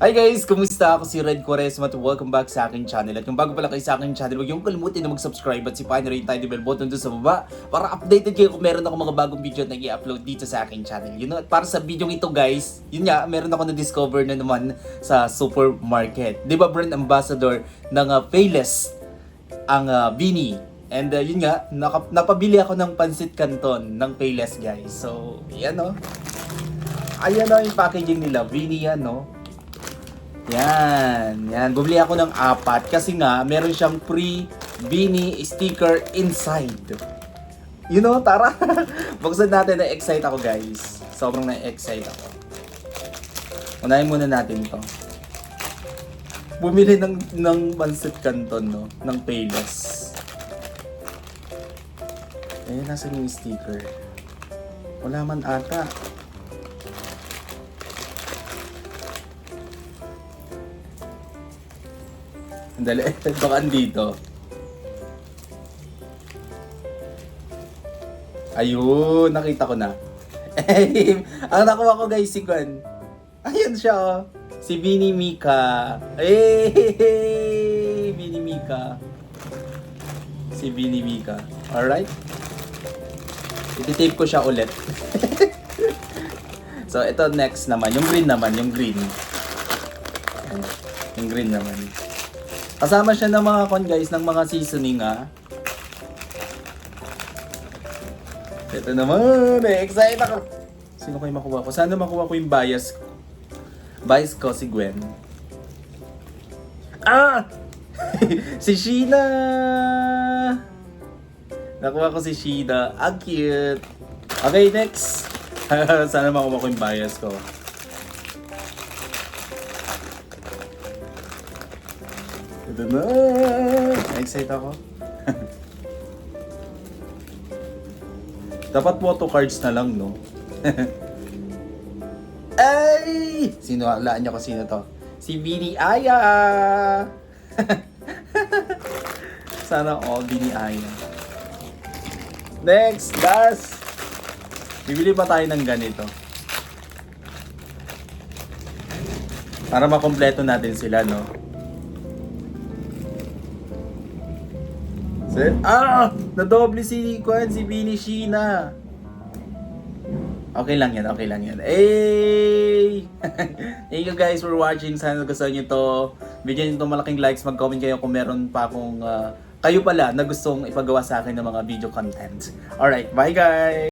Hi guys! Kumusta? Ako si Red Quaresma at welcome back sa aking channel. At kung bago pala kayo sa aking channel, huwag yung kalimutin na mag-subscribe at sipahin na rin yung tiny bell button doon sa baba para updated kayo kung meron ako mga bagong video na i-upload dito sa aking channel. You know, at para sa video ito guys, yun nga, meron ako na-discover na naman sa supermarket. Di ba brand ambassador ng Payless ang Bini? And yun nga, napabili ako ng Pansit Canton ng Payless guys. So, yan o. Ayan o yung packaging nila. Bini yan no. Yan. Bumili ako ng 4 kasi nga meron siyang free Bini sticker inside. You know, tara. Buksan natin, na-excite ako guys. Sobrang na-excite ako. Unahin muna natin to. Bumili ng Pansit Canton no, ng Payless. Nasa yung sticker. Wala man ata. Dali, baka andito. Ayun, nakita ko na. Ang nakuha ko guys, si Gwen. Ayun siya oh. Si Bini Mika. Bini Mika. Si Bini Mika. Alright. Iti-tape ko siya ulit. So, ito next naman. Yung green naman. Yung green. Yung green naman. Kasama siya ng mga guys, ng mga seasoning Ito naman, excited ako. Sino kayo makuha ko? Sana makuha ko yung bias ko. Bias ko si Gwen. Si Sheena! Nakuha ko si Sheena. Ang cute. Okay, next. Sana makuha ko yung bias ko. Ito na! Excited ako. Dapat photo cards na lang, no? Ay! Sino? Laan niyo ko sino to? Si Bini Aya! Sana all Bini Aya. Next! Last! Bibili pa tayo ng ganito. Para makompleto natin sila, no? Nadoble si Bini Sheena. Okay lang yan. Thank you guys for watching. Sana gusto niyo to. Bigyan niyo to malaking likes. Mag-comment kayo kung meron pa akong kayo pala na gustong ipagawa sa akin ng mga video content. Alright, bye guys!